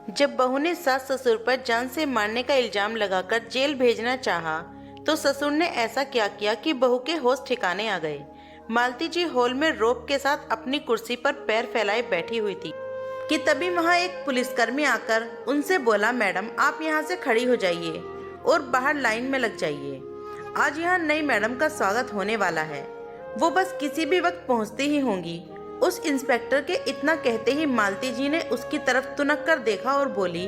जब बहू ने सास ससुर पर जान से मारने का इल्जाम लगाकर जेल भेजना चाहा, तो ससुर ने ऐसा क्या किया कि बहू के होश ठिकाने आ गए। मालती जी हॉल में रोब के साथ अपनी कुर्सी पर पैर फैलाए बैठी हुई थी कि तभी वहां एक पुलिसकर्मी आकर उनसे बोला, मैडम आप यहाँ से खड़ी हो जाइए और बाहर लाइन में लग जाइए। आज यहाँ नई मैडम का स्वागत होने वाला है। वो बस किसी भी वक्त पहुँचती ही होंगी। उस इंस्पेक्टर के इतना कहते ही मालती जी ने उसकी तरफ तुनक कर देखा और बोली,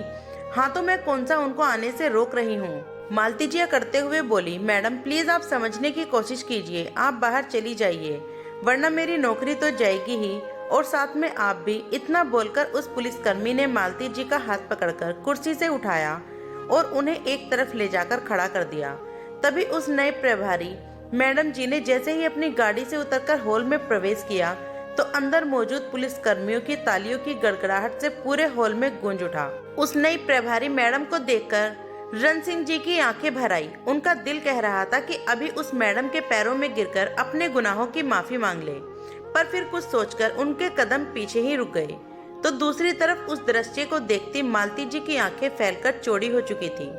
हाँ तो मैं कौन सा उनको आने से रोक रही हूँ। मालती जी करते हुए बोली, मैडम प्लीज आप समझने की कोशिश कीजिए, आप बाहर चली जाइए वरना मेरी नौकरी तो जाएगी ही और साथ में आप भी। इतना बोलकर उस पुलिसकर्मी ने मालती जी का हाथ पकड़कर कुर्सी से उठाया और उन्हें एक तरफ ले जाकर खड़ा कर दिया। तभी उस नए प्रभारी मैडम जी ने जैसे ही अपनी गाड़ी से उतरकर हॉल में प्रवेश किया तो अंदर मौजूद पुलिस कर्मियों की तालियों की गड़गड़ाहट से पूरे हॉल में गूंज उठा। उस नई प्रभारी मैडम को देखकर रण सिंह जी की आंखें भर आई। उनका दिल कह रहा था कि अभी उस मैडम के पैरों में गिरकर अपने गुनाहों की माफी मांग ले, पर फिर कुछ सोचकर उनके कदम पीछे ही रुक गए। तो दूसरी तरफ उस दृश्य को देखती मालती जी की आंखें फैलकर चौड़ी हो चुकी थी।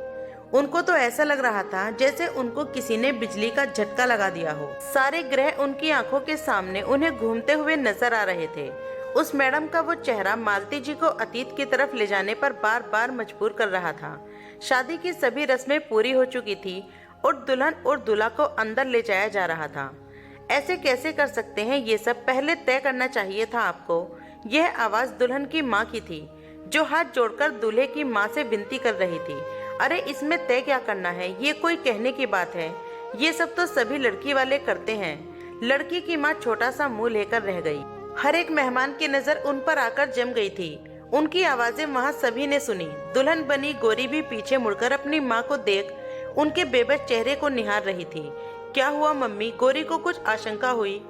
उनको तो ऐसा लग रहा था जैसे उनको किसी ने बिजली का झटका लगा दिया हो। सारे ग्रह उनकी आंखों के सामने उन्हें घूमते हुए नजर आ रहे थे। उस मैडम का वो चेहरा मालती जी को अतीत की तरफ ले जाने पर बार बार मजबूर कर रहा था। शादी की सभी रस्में पूरी हो चुकी थी और दुल्हन और दूल्हा को अंदर ले जाया जा रहा था। ऐसे कैसे कर सकते हैं ये सब, पहले तय करना चाहिए था आपको। यह आवाज दुल्हन की माँ की थी जो हाथ जोड़कर दूल्हे की माँ से विनती कर रही थी। अरे इसमें तय क्या करना है, ये कोई कहने की बात है। ये सब तो सभी लड़की वाले करते हैं। लड़की की माँ छोटा सा मुंह लेकर रह गई। हर एक मेहमान की नजर उन पर आकर जम गई थी। उनकी आवाजें वहाँ सभी ने सुनी। दुल्हन बनी गोरी भी पीछे मुड़कर अपनी माँ को देख उनके बेबस चेहरे को निहार रही थी। क्या हुआ मम्मी? गोरी को कुछ आशंका हुई।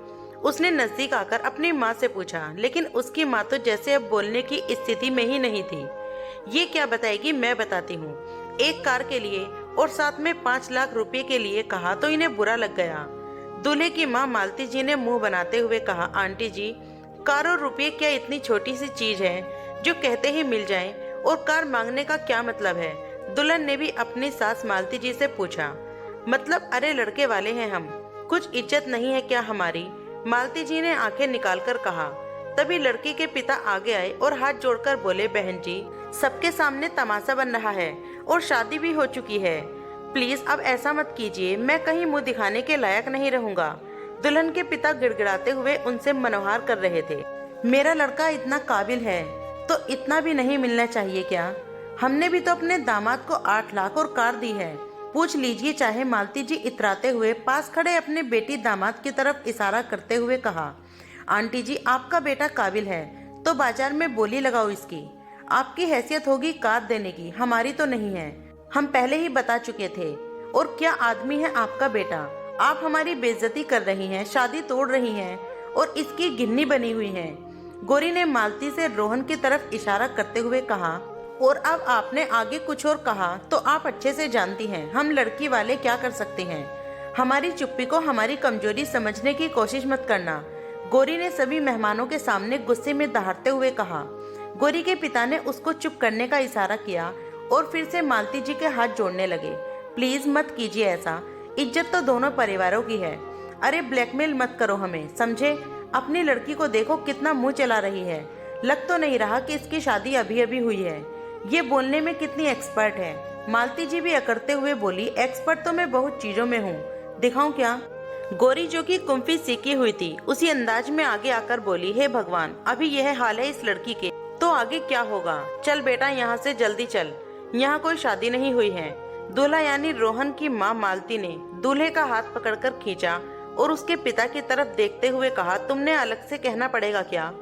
उसने नजदीक आकर अपनी माँ से पूछा, लेकिन उसकी माँ तो जैसे अब बोलने की स्थिति में ही नहीं थी। ये क्या बताएगी, मैं बताती हूँ। एक कार के लिए और साथ में 5 लाख रुपए के लिए कहा तो इन्हें बुरा लग गया। दूल्हे की माँ मालती जी ने मुंह बनाते हुए कहा, आंटी जी कार और रुपये क्या इतनी छोटी सी चीज है जो कहते ही मिल जाए, और कार मांगने का क्या मतलब है? दुल्हन ने भी अपनी सास मालती जी से पूछा। मतलब अरे लड़के वाले हैं हम, कुछ इज्जत नहीं है क्या हमारी? मालती जी ने आंखें निकालकर कहा। तभी लड़की के पिता आगे आए और हाथ जोड़कर बोले, बहन जी सबके सामने तमाशा बन रहा है और शादी भी हो चुकी है। प्लीज अब ऐसा मत कीजिए, मैं कहीं मुंह दिखाने के लायक नहीं रहूंगा। दुल्हन के पिता गिड़गिड़ाते हुए उनसे मनोहार कर रहे थे। मेरा लड़का इतना काबिल है तो इतना भी नहीं मिलना चाहिए क्या? हमने भी तो अपने दामाद को 8 लाख और कार दी है, पूछ लीजिए चाहे। मालती जी इतराते हुए पास खड़े अपने बेटी दामाद की तरफ इशारा करते हुए कहा, आंटी जी आपका बेटा काबिल है तो बाजार में बोली लगाओ इसकी। आपकी हैसियत होगी कार देने की, हमारी तो नहीं है। हम पहले ही बता चुके थे। और क्या आदमी है आपका बेटा? आप हमारी बेइज्जती कर रही हैं, शादी तोड़ रही हैं और इसकी गिन्नी बनी हुई है। गोरी ने मालती से रोहन की तरफ इशारा करते हुए कहा। और अब आपने आगे कुछ और कहा तो आप अच्छे से जानती हैं हम लड़की वाले क्या कर सकते हैं। हमारी चुप्पी को हमारी कमजोरी समझने की कोशिश मत करना, गोरी ने सभी मेहमानों के सामने गुस्से में दहाड़ते हुए कहा। गोरी के पिता ने उसको चुप करने का इशारा किया और फिर से मालती जी के हाथ जोड़ने लगे। प्लीज मत कीजिए ऐसा, इज्जत तो दोनों परिवारों की है। अरे ब्लैकमेल मत करो हमें, समझे? अपनी लड़की को देखो कितना मुंह चला रही है। लग तो नहीं रहा कि इसकी शादी अभी अभी हुई है। ये बोलने में कितनी एक्सपर्ट है। मालती जी भी अकड़ते हुए बोली, एक्सपर्ट तो मैं बहुत चीजों में हूँ, दिखाऊं क्या? गोरी जो कि कुंफी सीखी हुई थी उसी अंदाज में आगे आकर बोली, हे भगवान अभी यह हाल है इस लड़की के, तो आगे क्या होगा? चल बेटा यहाँ से जल्दी चल, यहाँ कोई शादी नहीं हुई है। दूल्हा यानी रोहन की माँ मालती ने दूल्हे का हाथ पकड़कर खींचा और उसके पिता की तरफ देखते हुए कहा, तुमने अलग से कहना पड़ेगा क्या?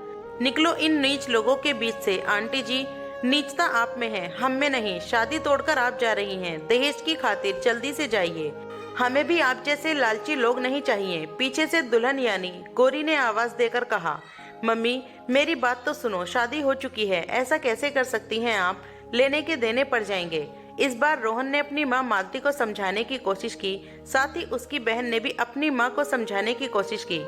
निकलो इन नीच लोगों के बीच से। आंटी जी नीचता आप में है, हम में नहीं। शादी तोड़कर आप जा रही हैं दहेज की खातिर, जल्दी से जाइए। हमें भी आप जैसे लालची लोग नहीं चाहिए। पीछे से दुल्हन यानी गोरी ने आवाज देकर कहा, मम्मी मेरी बात तो सुनो, शादी हो चुकी है, ऐसा कैसे कर सकती हैं आप? लेने के देने पड़ जाएंगे। इस बार रोहन ने अपनी माँ मालती को समझाने की कोशिश की, साथ ही उसकी बहन ने भी अपनी माँ को समझाने की कोशिश की,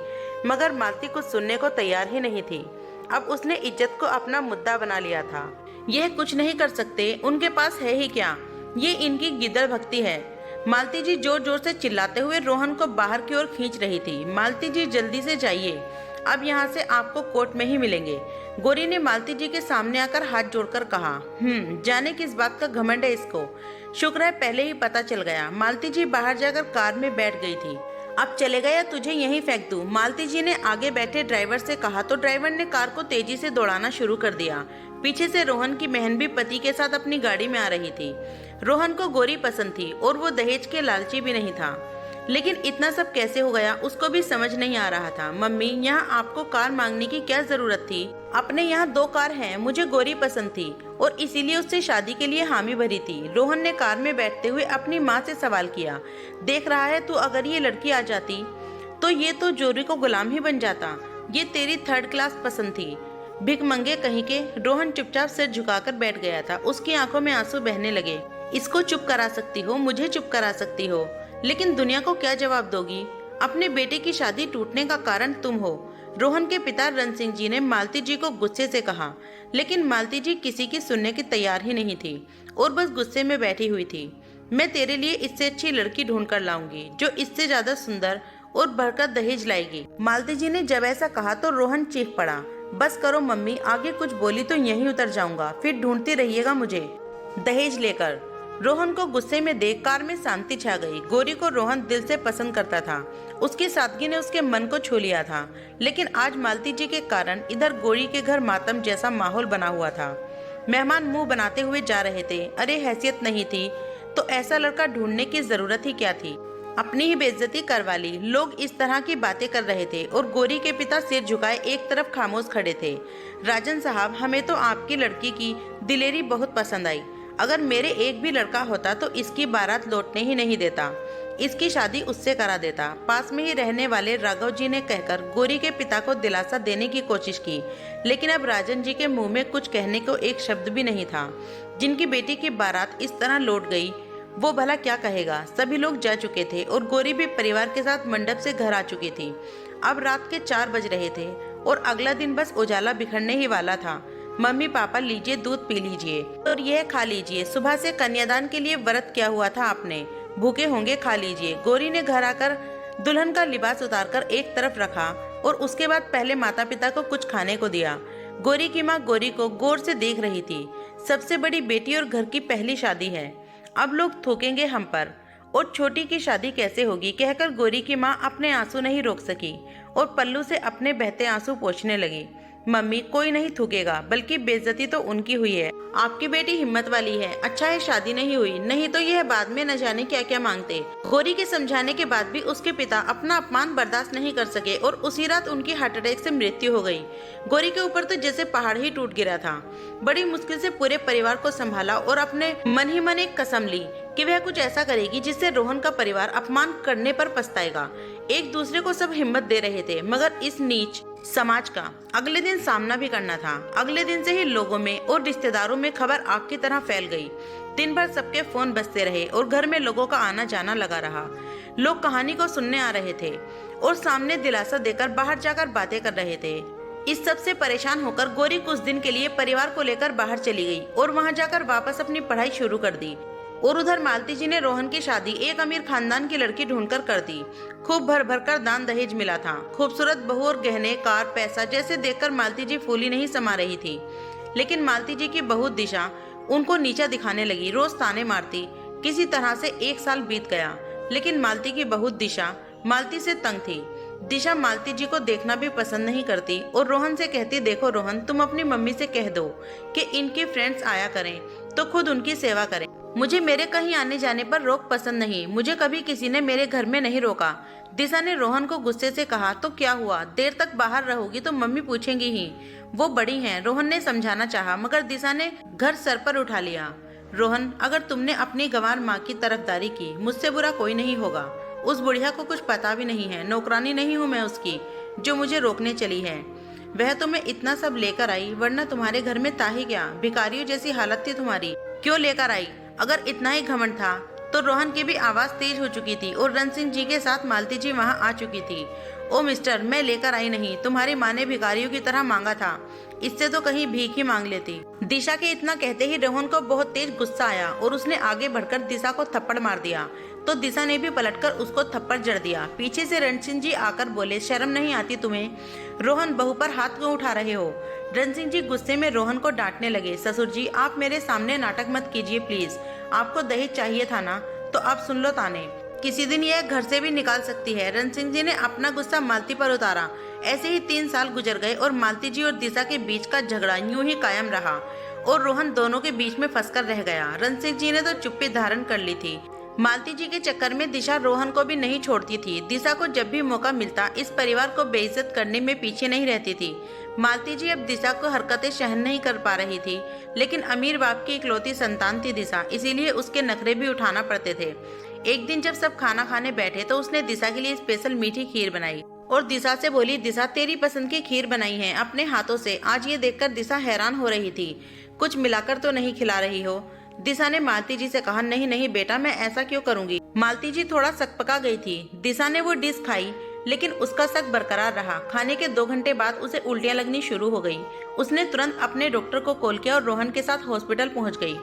मगर मालती कुछ सुनने को तैयार ही नहीं थी। अब उसने इज्जत को अपना मुद्दा बना लिया था। यह कुछ नहीं कर सकते, उनके पास है ही क्या, ये इनकी गिद्दड़ भक्ति है। मालती जी जोर जोर से चिल्लाते हुए रोहन को बाहर की ओर खींच रही थी। मालती जी जल्दी से जाइए, अब यहाँ से आपको कोर्ट में ही मिलेंगे। गोरी ने मालती जी के सामने आकर हाथ जोड़कर कहा। जाने किस बात का घमंड है इसको, शुक्र है पहले ही पता चल गया। मालती जी बाहर जाकर कार में बैठ गई थी। अब चलेगा या तुझे यहीं फेंक दूं? मालती जी ने आगे बैठे ड्राइवर से कहा तो ड्राइवर ने कार को तेजी से दौड़ाना शुरू कर दिया। पीछे से रोहन की बहन भी पति के साथ अपनी गाड़ी में आ रही थी। रोहन को गोरी पसंद थी और वो दहेज के लालची भी नहीं था, लेकिन इतना सब कैसे हो गया उसको भी समझ नहीं आ रहा था। मम्मी, यहाँ आपको कार मांगने की क्या जरूरत थी? अपने यहाँ 2 कार हैं, मुझे गोरी पसंद थी और इसीलिए उससे शादी के लिए हामी भरी थी। रोहन ने कार में बैठते हुए अपनी माँ से सवाल किया। देख रहा है तू, अगर ये लड़की आ जाती तो ये तो जोरी को गुलाम ही बन जाता। ये तेरी 3rd क्लास पसंद थी, भिख मंगे कहीं के। रोहन चुपचाप सिर झुकाकर बैठ गया था। उसकी आंखों में आंसू बहने लगे। इसको चुप करा सकती हो, मुझे चुप करा सकती हो, लेकिन दुनिया को क्या जवाब दोगी? अपने बेटे की शादी टूटने का कारण तुम हो। रोहन के पिता रण सिंह जी ने मालती जी को गुस्से से कहा, लेकिन मालती जी किसी की सुनने की तैयार ही नहीं थी और बस गुस्से में बैठी हुई थी। मैं तेरे लिए इससे अच्छी लड़की ढूंढ कर लाऊंगी जो इससे ज्यादा सुंदर और बढ़कर दहेज लाएगी। मालती जी ने जब ऐसा कहा तो रोहन चीख पड़ा। बस करो मम्मी, आगे कुछ बोली तो यहीं उतर जाऊंगा, फिर ढूंढती रहिएगा मुझे दहेज लेकर। रोहन को गुस्से में देख कार में शांति छा गई। गोरी को रोहन दिल से पसंद करता था, उसकी सादगी ने उसके मन को छू लिया था, लेकिन आज मालती जी के कारण इधर गोरी के घर मातम जैसा माहौल बना हुआ था। मेहमान मुंह बनाते हुए जा रहे थे। अरे हैसियत नहीं थी तो ऐसा लड़का ढूंढने की जरूरत ही क्या थी? अपनी ही बेइज्जती करवा ली। लोग इस तरह की बातें कर रहे थे और गोरी के पिता सिर झुकाए एक तरफ खामोश खड़े थे। राजन साहब, हमें तो आपकी लड़की की दिलेरी बहुत पसंद आई। अगर मेरे एक भी लड़का होता तो इसकी बारात लौटने ही नहीं देता, इसकी शादी उससे करा देता। पास में ही रहने वाले राघव जी ने कहकर गोरी के पिता को दिलासा देने की कोशिश की, लेकिन अब राजन जी के मुंह में कुछ कहने को एक शब्द भी नहीं था। जिनकी बेटी की बारात इस तरह लौट गई वो भला क्या कहेगा? सभी लोग जा चुके थे और गोरी भी परिवार के साथ मंडप से घर आ चुकी थी। अब रात के 4 बज रहे थे और अगला दिन बस उजाला बिखरने ही वाला था। मम्मी पापा, लीजिए दूध पी लीजिए और यह खा लीजिए। सुबह से कन्यादान के लिए व्रत किया हुआ था आपने, भूखे होंगे, खा लीजिए। गोरी ने घर आकर दुल्हन का लिबास उतारकर एक तरफ रखा और उसके बाद पहले माता पिता को कुछ खाने को दिया। गोरी की माँ गोरी को गौर से देख रही थी। सबसे बड़ी बेटी और घर की पहली शादी है, अब लोग थूकेंगे हम पर, और छोटी की शादी कैसे होगी कहकर गोरी की माँ अपने आंसू नहीं रोक सकी और पल्लू से अपने बहते आंसू पोंछने लगी। मम्मी, कोई नहीं थूकेगा, बल्कि बेइज्जती तो उनकी हुई है। आपकी बेटी हिम्मत वाली है, अच्छा है शादी नहीं हुई, नहीं तो यह बाद में न जाने क्या क्या मांगते। गोरी के समझाने के बाद भी उसके पिता अपना अपमान बर्दाश्त नहीं कर सके और उसी रात उनकी हार्ट अटैक से मृत्यु हो गई। गोरी के ऊपर तो जैसे पहाड़ ही टूट गिरा था। बड़ी मुश्किल से पूरे परिवार को संभाला और अपने मन ही मन एक कसम ली कि वह कुछ ऐसा करेगी जिससे रोहन का परिवार अपमान करने पर पछताएगा। एक दूसरे को सब हिम्मत दे रहे थे, मगर इस नीच समाज का अगले दिन सामना भी करना था। अगले दिन से ही लोगों में और रिश्तेदारों में खबर आग की तरह फैल गई। दिन भर सबके फोन बजते रहे और घर में लोगों का आना जाना लगा रहा। लोग कहानी को सुनने आ रहे थे और सामने दिलासा देकर बाहर जाकर बातें कर रहे थे। इस सब से परेशान होकर गोरी कुछ दिन के लिए परिवार को लेकर बाहर चली गई और वहां जाकर वापस अपनी पढ़ाई शुरू कर दी। और उधर मालती जी ने रोहन की शादी एक अमीर खानदान की लड़की ढूंढकर कर दी। खूब भर भर कर दान दहेज मिला था। खूबसूरत बहू और गहने, कार, पैसा जैसे देखकर मालती जी फूली नहीं समा रही थी। लेकिन मालती जी की बहू दिशा उनको नीचा दिखाने लगी, रोज ताने मारती। किसी तरह से 1 साल बीत गया, लेकिन मालती की बहू दिशा मालती से तंग थी। दिशा मालती जी को देखना भी पसंद नहीं करती और रोहन से कहती, देखो रोहन, तुम अपनी मम्मी से कह दो कि इनके फ्रेंड्स आया करें तो खुद उनकी सेवा करें। मुझे मेरे कहीं आने जाने पर रोक पसंद नहीं, मुझे कभी किसी ने मेरे घर में नहीं रोका। दिशा ने रोहन को गुस्से से कहा, तो क्या हुआ, देर तक बाहर रहोगी तो मम्मी पूछेंगी ही, वो बड़ी हैं। रोहन ने समझाना चाहा, मगर दिशा ने घर सर पर उठा लिया। रोहन, अगर तुमने अपनी गंवार माँ की तरफदारी की, मुझसे बुरा कोई नहीं होगा। उस बुढ़िया को कुछ पता भी नहीं है, नौकरानी नहीं हूँ मैं उसकी जो मुझे रोकने चली है। वह तुम्हें इतना सब लेकर आई, वरना तुम्हारे घर में था ही क्या? भिखारियों जैसी हालत थी तुम्हारी, क्यों लेकर आई? अगर इतना ही घमंड था तो रोहन की भी आवाज तेज हो चुकी थी और रण सिंह जी के साथ मालती जी वहां आ चुकी थी। ओ मिस्टर, मैं लेकर आई नहीं, तुम्हारी माँ ने भिखारियों की तरह मांगा था। इससे तो कहीं भीख ही मांग लेती। दिशा के इतना कहते ही रोहन को बहुत तेज गुस्सा आया और उसने आगे बढ़कर दिशा को थप्पड़ मार दिया तो दिशा ने भी पलटकर उसको थप्पड़ जड़ दिया। पीछे से रण सिंह जी आकर बोले, शर्म नहीं आती तुम्हें? रोहन, बहू पर हाथ क्यों उठा रहे हो? रण सिंह जी गुस्से में रोहन को डांटने लगे, ससुर जी आप मेरे सामने नाटक मत कीजिए प्लीज। आपको दहेज चाहिए था ना, तो आप सुन लो ताने, किसी दिन यह घर से भी निकाल सकती है। रण सिंह जी ने अपना गुस्सा मालती पर उतारा। ऐसे ही 3 साल गुजर गए और मालती जी और दिशा के बीच का झगड़ा यूं ही कायम रहा और रोहन दोनों के बीच में फंसकर रह गया। रण सिंह जी ने तो चुप्पी धारण कर ली थी। मालती जी के चक्कर में दिशा रोहन को भी नहीं छोड़ती थी। दिशा को जब भी मौका मिलता इस परिवार को बेइज्जत करने में पीछे नहीं रहती थी। मालती जी अब दिशा को हरकतें सहन नहीं कर पा रही थी, लेकिन अमीर बाप की इकलौती संतान थी दिशा, इसीलिए उसके नखरे भी उठाना पड़ते थे। एक दिन जब सब खाना खाने बैठे तो उसने दिशा के लिए स्पेशल मीठी खीर बनाई और दिशा से बोली, दिशा तेरी पसंद की खीर बनाई है अपने हाथों से। आज ये देखकर दिशा हैरान हो रही थी, कुछ मिलाकर तो नहीं खिला रही हो? दिशा ने मालती जी से कहा, नहीं नहीं बेटा, मैं ऐसा क्यों करूंगी। मालती जी थोड़ा सकपका गई थी। दिशा ने वो डिश खाई, लेकिन उसका शक बरकरार रहा। खाने के 2 घंटे बाद उसे उल्टियां लगनी शुरू हो गई। उसने तुरंत अपने डॉक्टर को कॉल किया और रोहन के साथ हॉस्पिटल पहुंच गई।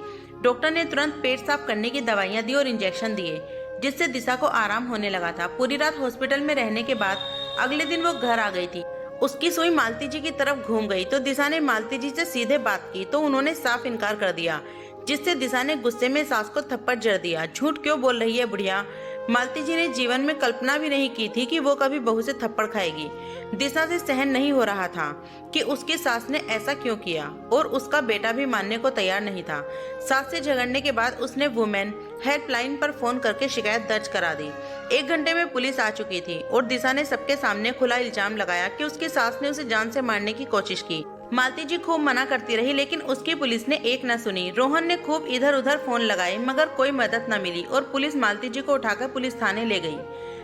डॉक्टर ने तुरंत पेट साफ करने की दवाइयां दी और इंजेक्शन दिए, जिससे दिशा को आराम होने लगा था। पूरी रात हॉस्पिटल में रहने के बाद अगले दिन वो घर आ गई थी। उसकी सुई मालती जी की तरफ घूम गई तो दिशा ने मालती जी से सीधे बात की तो उन्होंने साफ इनकार कर दिया, जिससे दिशा ने गुस्से में सास को थप्पड़ जड़ दिया। झूठ क्यों बोल रही है बुढ़िया? मालती जी ने जीवन में कल्पना भी नहीं की थी कि वो कभी बहू से थप्पड़ खाएगी। दिशा से सहन नहीं हो रहा था कि उसकी सास ने ऐसा क्यों किया और उसका बेटा भी मानने को तैयार नहीं था। सास से झगड़ने के बाद उसने वुमेन हेल्पलाइन पर फोन करके शिकायत दर्ज करा दी। 1 घंटे में पुलिस आ चुकी थी और दिशा ने सबके सामने खुला इल्जाम लगाया कि उसकी सास ने उसे जान से मारने की कोशिश की। मालती जी खूब मना करती रही, लेकिन उसकी पुलिस ने एक न सुनी। रोहन ने खूब इधर उधर फोन लगाए, मगर कोई मदद न मिली और पुलिस मालती जी को उठाकर पुलिस थाने ले गई।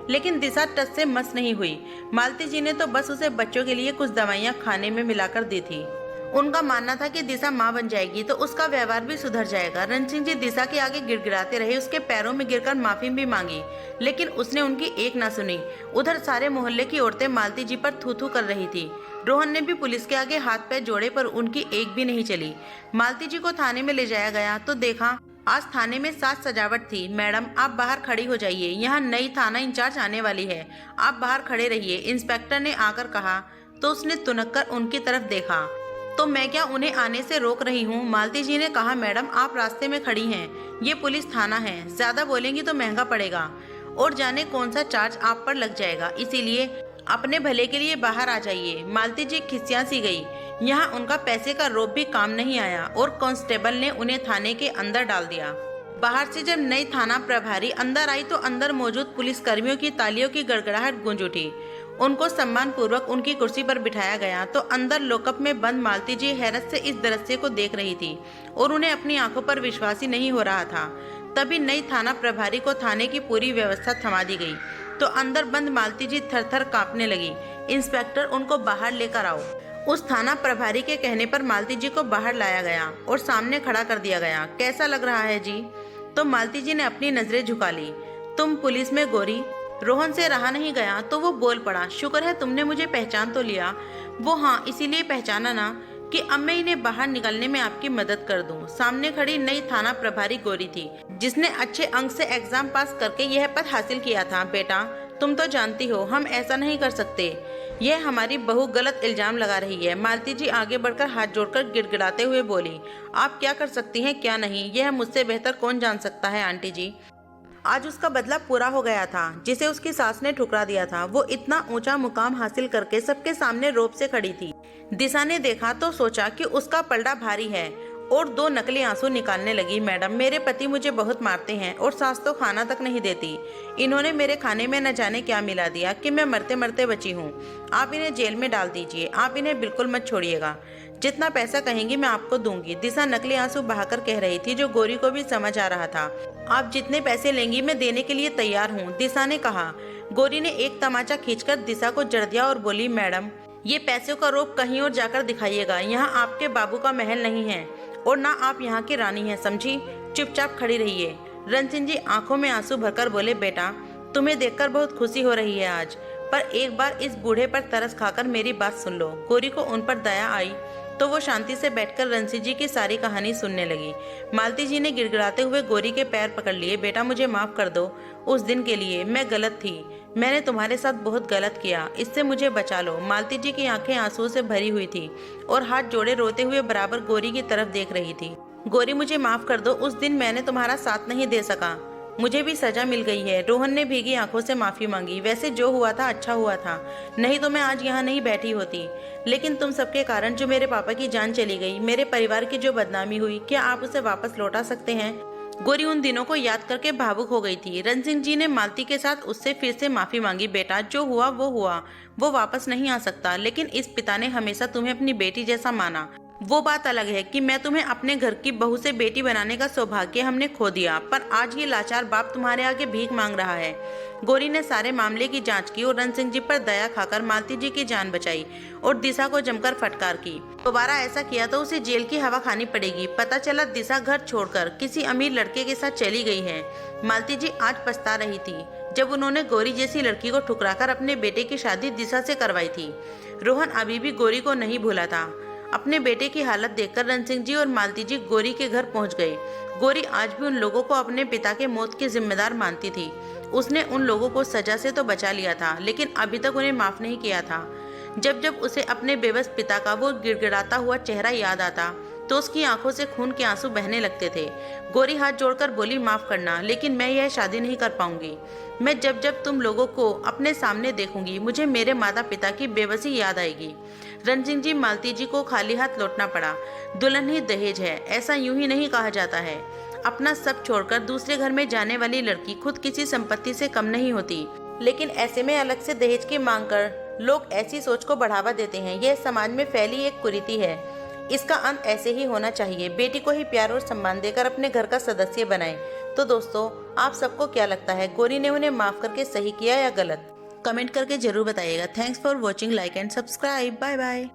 लेकिन दिशा टस से मस नहीं हुई। मालती जी ने तो बस उसे बच्चों के लिए कुछ दवाइयां खाने में मिलाकर दी थी। उनका मानना था कि दिशा माँ बन जाएगी तो उसका व्यवहार भी सुधर जाएगा। रण सिंह जी दिशा के आगे गिड़गिड़ाते रहे, उसके पैरों में गिरकर माफी भी मांगी, लेकिन उसने उनकी एक ना सुनी। उधर सारे मोहल्ले की औरतें मालती जी पर थू थू कर रही थी। रोहन ने भी पुलिस के आगे हाथ पैर जोड़े, पर उनकी एक भी नहीं चली। मालती जी को थाने में ले जाया गया तो देखा आज थाने में साज सजावट थी। मैडम आप बाहर खड़ी हो जाइए, यहाँ नई थाना इंचार्ज आने वाली है, आप बाहर खड़े रहिए, इंस्पेक्टर ने आकर कहा। तो उसने तुनक कर उनकी तरफ देखा, तो मैं क्या उन्हें आने से रोक रही हूँ? मालती जी ने कहा, मैडम आप रास्ते में खड़ी हैं, ये पुलिस थाना है, ज्यादा बोलेंगी तो महंगा पड़ेगा और जाने कौन सा चार्ज आप पर लग जाएगा, इसीलिए अपने भले के लिए बाहर आ जाइए। मालती जी खिसिया सी गई। यहाँ उनका पैसे का रोब भी काम नहीं आया और कांस्टेबल ने उन्हें थाने के अंदर डाल दिया। बाहर से जब नई थाना प्रभारी अंदर आई तो अंदर मौजूद पुलिस कर्मियों की तालियों की गड़गड़ाहट गूंज उठी। उनको सम्मान पूर्वक उनकी कुर्सी पर बिठाया गया तो अंदर लॉकअप में बंद मालती जी हैरत से इस दृश्य को देख रही थी और उन्हें अपनी आंखों पर विश्वास ही नहीं हो रहा था। तभी नई थाना प्रभारी को थाने की पूरी व्यवस्था थमा दी गई तो अंदर बंद मालती जी थर थर कांपने लगी। इंस्पेक्टर उनको बाहर लेकर आओ। उस थाना प्रभारी के कहने पर मालती जी को बाहर लाया गया और सामने खड़ा कर दिया गया। कैसा लग रहा है जी? तो मालती जी ने अपनी नजरें झुका ली। तुम पुलिस में गोरी? रोहन से रहा नहीं गया तो वो बोल पड़ा, शुक्र है तुमने मुझे पहचान तो लिया। वो हाँ इसीलिए पहचाना ना कि अब मैं इन्हें बाहर निकलने में आपकी मदद कर दूं। सामने खड़ी नई थाना प्रभारी गोरी थी, जिसने अच्छे अंक से एग्जाम पास करके यह पद हासिल किया था। बेटा तुम तो जानती हो हम ऐसा नहीं कर सकते, यह हमारी बहू गलत इल्जाम लगा रही है। मालती जी आगे बढ़कर हाथ जोड़कर गिड़गिड़ाते हुए बोली, आप क्या कर सकती हैं क्या नहीं, यह मुझसे बेहतर कौन जान सकता है आंटी जी। आज उसका बदला पूरा हो गया था जिसे उसकी सास ने ठुकरा दिया था। वो इतना ऊंचा मुकाम हासिल करके सबके सामने रोब से खड़ी थी। दिशा ने देखा तो सोचा कि उसका पलड़ा भारी है और 2 नकली आंसू निकालने लगी। मैडम मेरे पति मुझे बहुत मारते हैं और सास तो खाना तक नहीं देती। इन्होंने मेरे खाने में न जाने क्या मिला दिया कि मैं मरते मरते बची हूँ। आप इन्हें जेल में डाल दीजिए, आप इन्हें बिल्कुल मत छोड़िएगा, जितना पैसा कहेंगी मैं आपको दूंगी। दिशा नकली आंसू बहाकर कह रही थी, जो गोरी को भी समझ आ रहा था। आप जितने पैसे लेंगी मैं देने के लिए तैयार हूँ, दिशा ने कहा। गोरी ने एक तमाचा खींचकर दिशा को जड़ दिया और बोली, मैडम ये पैसों का रोप कहीं और जाकर दिखाइएगा, यहाँ आपके बाबू का महल नहीं है और ना आप यहाँ की रानी हैं, समझी? चुपचाप खड़ी रहिए। रण सिंह जी आंखों में आंसू भरकर बोले, बेटा तुम्हें देखकर बहुत खुशी हो रही है आज, पर एक बार इस बूढ़े पर तरस खाकर मेरी बात सुन लो। गोरी को उन पर दया आई तो वो शांति से बैठकर रणसिंह जी की सारी कहानी सुनने लगी। मालती जी ने गिड़गिड़ाते हुए गौरी के पैर पकड़ लिए। बेटा, मुझे माफ कर दो उस दिन के लिए, मैं गलत थी, मैंने तुम्हारे साथ बहुत गलत किया, इससे मुझे बचा लो। मालती जी की आंखें आंसुओं से भरी हुई थी और हाथ जोड़े रोते हुए बराबर गौरी की तरफ देख रही थी। गौरी, मुझे माफ कर दो, उस दिन मैंने तुम्हारा साथ नहीं दे सका, मुझे भी सजा मिल गई है। रोहन ने भीगी आंखों से माफी मांगी। वैसे जो हुआ था अच्छा हुआ था, नहीं तो मैं आज यहाँ नहीं बैठी होती। लेकिन तुम सबके कारण जो मेरे पापा की जान चली गई, मेरे परिवार की जो बदनामी हुई, क्या आप उसे वापस लौटा सकते हैं? गौरी उन दिनों को याद करके भावुक हो गई थी। रणसिंह जी ने मालती के साथ उससे फिर से माफी मांगी। बेटा, जो हुआ, वो वापस नहीं आ सकता, लेकिन इस पिता ने हमेशा तुम्हें अपनी बेटी जैसा माना। वो बात अलग है कि मैं तुम्हें अपने घर की बहू से बेटी बनाने का सौभाग्य हमने खो दिया, पर आज ये लाचार बाप तुम्हारे आगे भीख मांग रहा है। गौरी ने सारे मामले की जांच की और रणसिंह जी पर दया खाकर मालती जी की जान बचाई और दिशा को जमकर फटकार की। दोबारा ऐसा किया तो उसे जेल की हवा खानी पड़ेगी। पता चला दिशा घर छोड़कर किसी अमीर लड़के के साथ चली गई है। मालती जी आज पछता रही थी जब उन्होंने गौरी जैसी लड़की को ठुकराकर अपने बेटे की शादी दिशा से करवाई थी। रोहन अभी भी गौरी को नहीं भूला था। अपने बेटे की हालत देखकर रणसिंह जी और मालती जी गौरी के घर पहुंच गए। गौरी आज भी उन लोगों को अपने पिता के मौत के जिम्मेदार मानती थी। उसने उन लोगों को सजा से तो बचा लिया था, लेकिन अभी तक उन्हें माफ नहीं किया था। जब जब उसे अपने बेबस पिता का वो गिड़गिड़ाता हुआ चेहरा याद आता तो उसकी आंखों से खून के आंसू बहने लगते थे। गौरी हाथ जोड़कर बोली, माफ करना, लेकिन मैं यह शादी नहीं कर पाऊंगी। मैं जब जब तुम लोगों को अपने सामने देखूंगी, मुझे मेरे माता पिता की बेबसी याद आएगी। रणसिंह जी मालती जी को खाली हाथ लौटना पड़ा। दुल्हन ही दहेज है, ऐसा यूं ही नहीं कहा जाता है। अपना सब छोड़कर दूसरे घर में जाने वाली लड़की खुद किसी संपत्ति से कम नहीं होती, लेकिन ऐसे में अलग से दहेज की मांग कर लोग ऐसी सोच को बढ़ावा देते हैं। यह समाज में फैली एक कुरीति है। इसका अंत ऐसे ही होना चाहिए। बेटी को ही प्यार और सम्मान देकर अपने घर का सदस्य बनाएं। तो दोस्तों, आप सबको क्या लगता है, गौरी ने उन्हें माफ करके सही किया या गलत? कमेंट करके जरूर बताइएगा। Thanks for watching, like and subscribe. Bye bye.